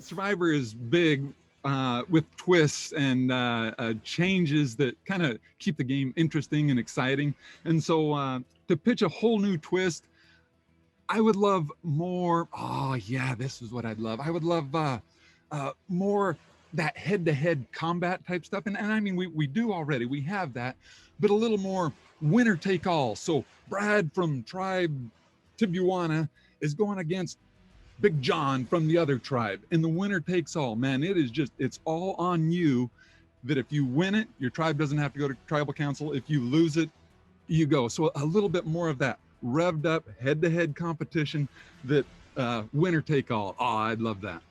Survivor is big with twists and changes that kind of keep the game interesting and exciting. And so to pitch a whole new twist, I would love more. Oh, yeah, this is what I'd love. I would love more that head-to-head combat type stuff. And I mean, we do already. We have that, but a little more winner take all. So Brad from Tribe Tibuana is going against Big John from the other tribe, and the winner takes all. Man, it's all on you. That if you win it, your tribe doesn't have to go to tribal council. If you lose it, you go. So a little bit more of that revved up head-to-head competition, that winner take all. Oh, I'd love that.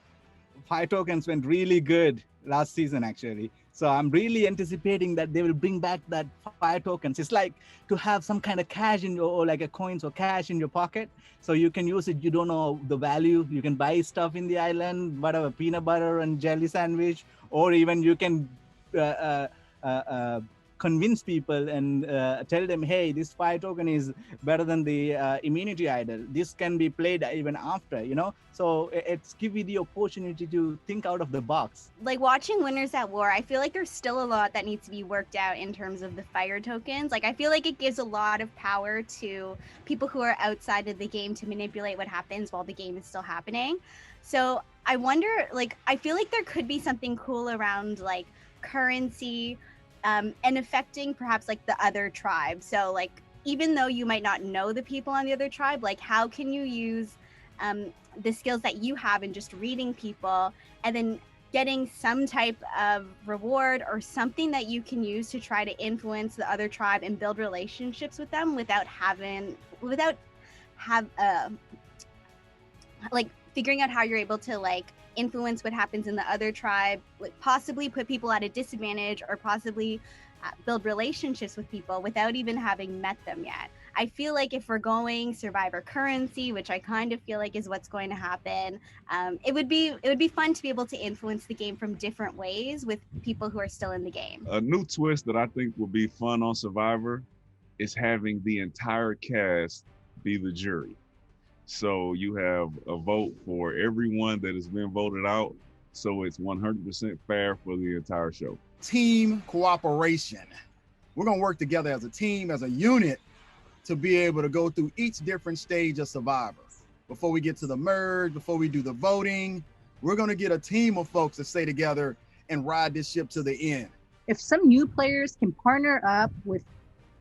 Fire tokens went really good last season, actually. So I'm really anticipating that they will bring back that fire tokens. It's like to have some kind of cash in your, or like a coins or cash in your pocket, so you can use it. You don't know the value. You can buy stuff in the island, whatever, peanut butter and jelly sandwich, or even you can convince people and tell them, hey, this fire token is better than the immunity idol. This can be played even after, you know? So it's give you the opportunity to think out of the box. Like watching Winners at War, I feel like there's still a lot that needs to be worked out in terms of the fire tokens. Like I feel like it gives a lot of power to people who are outside of the game to manipulate what happens while the game is still happening. So I wonder, like, I feel like there could be something cool around like currency, and affecting perhaps like the other tribe. So like, even though you might not know the people on the other tribe, like how can you use the skills that you have in just reading people and then getting some type of reward or something that you can use to try to influence the other tribe and build relationships with them without like figuring out how you're able to like influence what happens in the other tribe, like possibly put people at a disadvantage or possibly build relationships with people without even having met them yet. I feel like if we're going survivor currency, which I kind of feel like is what's going to happen, it would be fun to be able to influence the game from different ways with people who are still in the game. A new twist that I think will be fun on Survivor is having the entire cast be the jury. So you have a vote for everyone that has been voted out. So it's 100% fair for the entire show. Team cooperation. We're gonna work together as a team, as a unit, to be able to go through each different stage of Survivor. Before we get to the merge, before we do the voting, we're gonna get a team of folks to stay together and ride this ship to the end. If some new players can partner up with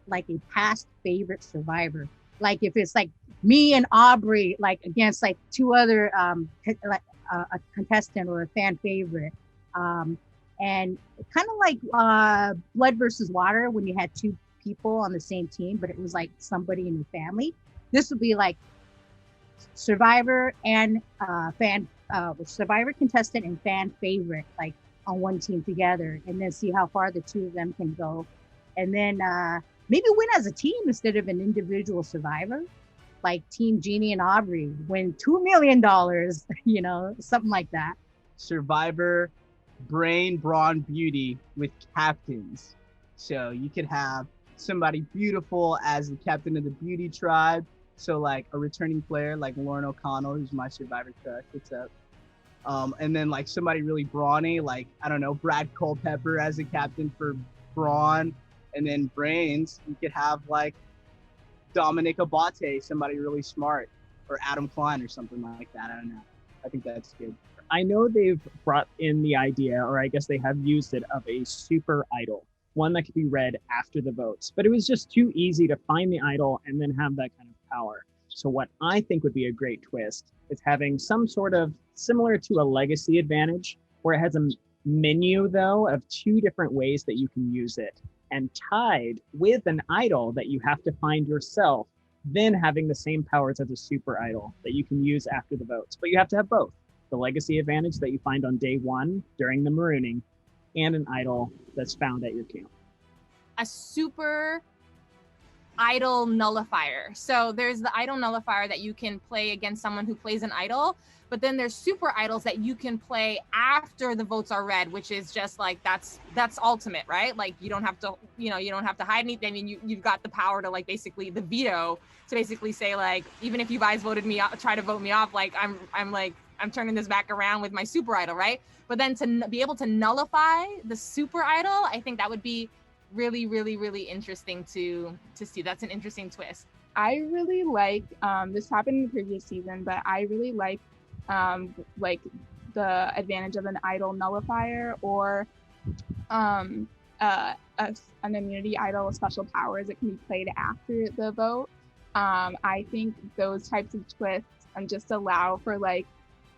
like a past favorite Survivor, like if it's like me and Aubrey, like against like two other, like a contestant or a fan favorite, and kind of like Blood versus Water, when you had two people on the same team, but it was like somebody in your family. This would be like Survivor and Survivor contestant and fan favorite, like on one team together, and then see how far the two of them can go, and then maybe win as a team instead of an individual survivor, like Team Jeannie and Aubrey win $2 million, you know, something like that. Survivor Brain, Brawn, Beauty with captains. So you could have somebody beautiful as the captain of the beauty tribe. So like a returning player like Lauren O'Connell, who's my Survivor crush. What's up? And then like somebody really brawny, like, I don't know, Brad Culpepper as the captain for Brawn. And then Brains, you could have like Dominic Abate, somebody really smart, or Adam Klein or something like that. I don't know. I think that's good. I know they've brought in the idea, or I guess they have used it, of a super idol, one that could be read after the votes. But it was just too easy to find the idol and then have that kind of power. So what I think would be a great twist is having some sort of similar to a legacy advantage, where it has a menu though of two different ways that you can use it, and tied with an idol that you have to find yourself, then having the same powers as a super idol that you can use after the votes. But you have to have both. The legacy advantage that you find on day one during the marooning, and an idol that's found at your camp. A super idol nullifier. So there's the idol nullifier that you can play against someone who plays an idol, but then there's super idols that you can play after the votes are read, which is just like, that's ultimate, right? Like you don't have to, you don't have to hide anything. I mean, you've got the power to like basically the veto to basically say like, even if you guys voted me out, try to vote me off, like I'm turning this back around with my super idol, right? But then to be able to nullify the super idol, I think that would be really, really, really interesting to see. That's an interesting twist. I really like, this happened in the previous season, but I really like the advantage of an idol nullifier or an immunity idol with special powers that can be played after the vote. I think those types of twists just allow for like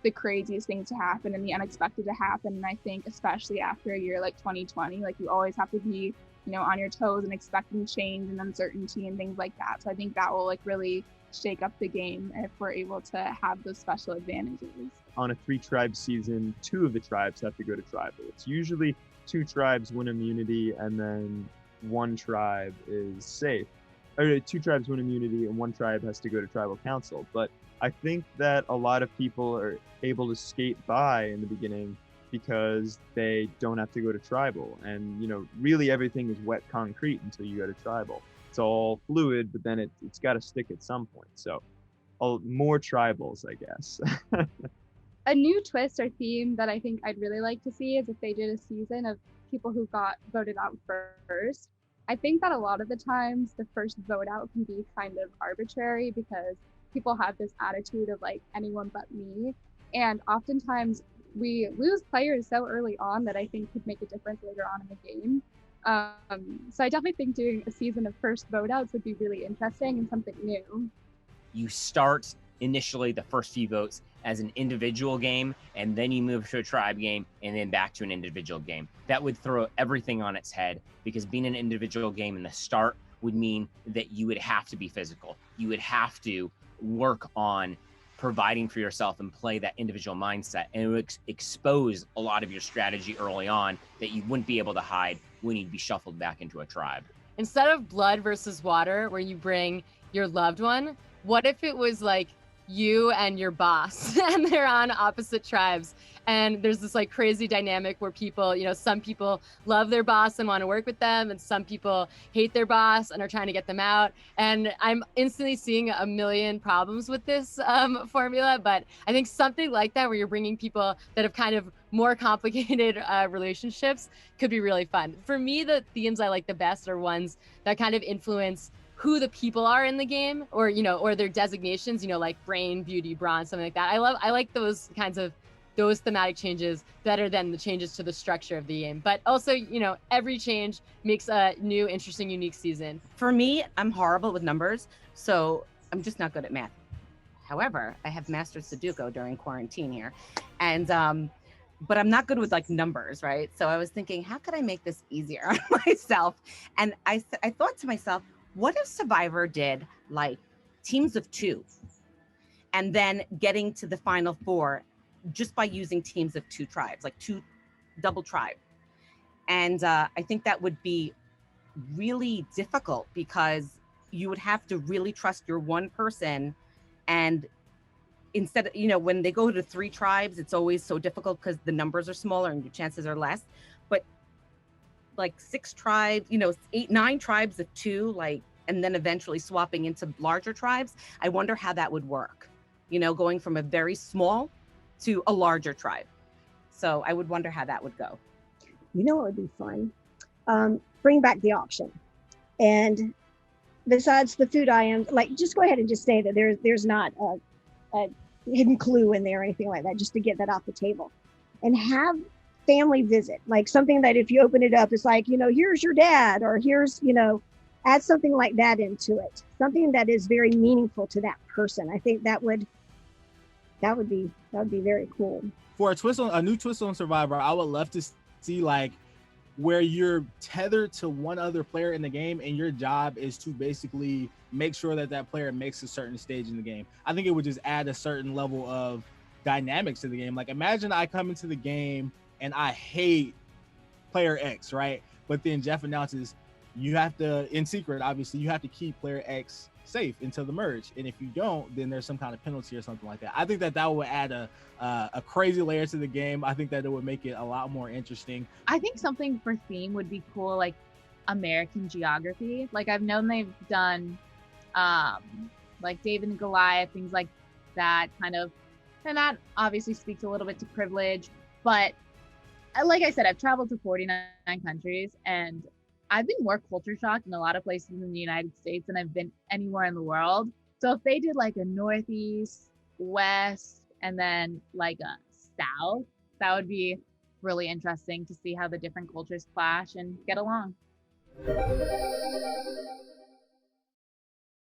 the craziest things to happen and the unexpected to happen. And I think especially after a year like 2020, like you always have to be, on your toes and expecting change and uncertainty and things like that. So I think that will like really shake up the game if we're able to have those special advantages. On a 3-tribe season, 2 of the tribes have to go to tribal. It's usually 2 tribes win immunity and then 1 tribe is safe. Or 2 tribes win immunity and 1 tribe has to go to tribal council. But I think that a lot of people are able to skate by in the beginning because they don't have to go to tribal. And, really everything is wet concrete until you go to tribal. It's all fluid, but then it's got to stick at some point. So more tribals, I guess. A new twist or theme that I think I'd really like to see is if they did a season of people who got voted out first. I think that a lot of the times the first vote out can be kind of arbitrary because people have this attitude of like anyone but me. And oftentimes we lose players so early on that I think could make a difference later on in the game. So I definitely think doing a season of first vote outs would be really interesting and something new. You start initially the first few votes as an individual game, and then you move to a tribe game, and then back to an individual game. That would throw everything on its head, because being an individual game in the start would mean that you would have to be physical. You would have to work on providing for yourself and play that individual mindset, and it would expose a lot of your strategy early on that you wouldn't be able to hide when you'd be shuffled back into a tribe. Instead of blood versus water, where you bring your loved one, what if it was like you and your boss and they're on opposite tribes, and there's this like crazy dynamic where people, some people love their boss and want to work with them, and some people hate their boss and are trying to get them out. And I'm instantly seeing a million problems with this formula, but I think something like that where you're bringing people that have kind of more complicated relationships could be really fun. For me, the themes I like the best are ones that kind of influence who the people are in the game, or or their designations, like brain, beauty, bronze, something like that. I like those kinds of thematic changes better than the changes to the structure of the game. But also, every change makes a new, interesting, unique season. For me, I'm horrible with numbers, so I'm just not good at math. However, I have mastered Sudoku during quarantine here, and but I'm not good with like numbers, right? So I was thinking, how could I make this easier on myself? And I thought to myself, what if Survivor did like teams of 2 and then getting to the final 4 just by using teams of 2 tribes, like 2 double tribe? And I think that would be really difficult because you would have to really trust your one person. And instead, when they go to 3 tribes, it's always so difficult because the numbers are smaller and your chances are less. But like 6 tribes, 8, 9 tribes of 2, like, and then eventually swapping into larger tribes. I wonder how that would work, going from a very small to a larger tribe. So I would wonder how that would go. What would be fun? Bring back the auction. And besides the food items, like just go ahead and just say that there's not a hidden clue in there or anything like that, just to get that off the table. And have family visit, like something that if you open it up, it's like, here's your dad, or here's, add something like that into it. Something that is very meaningful to that person. I think that would be very cool. For a new twist on Survivor, I would love to see like where you're tethered to one other player in the game, and your job is to basically make sure that player makes a certain stage in the game. I think it would just add a certain level of dynamics to the game. Like imagine I come into the game and I hate player X, right? But then Jeff announces, you have to, in secret, obviously, you have to keep player X safe until the merge. And if you don't, then there's some kind of penalty or something like that. I think that would add a crazy layer to the game. I think that it would make it a lot more interesting. I think something for theme would be cool, like American geography. Like I've known they've done like David and Goliath, things like that kind of, and that obviously speaks a little bit to privilege. But like I said, I've traveled to 49 countries and I've been more culture shocked in a lot of places in the United States than I've been anywhere in the world. So if they did like a Northeast, West, and then like a South, that would be really interesting to see how the different cultures clash and get along.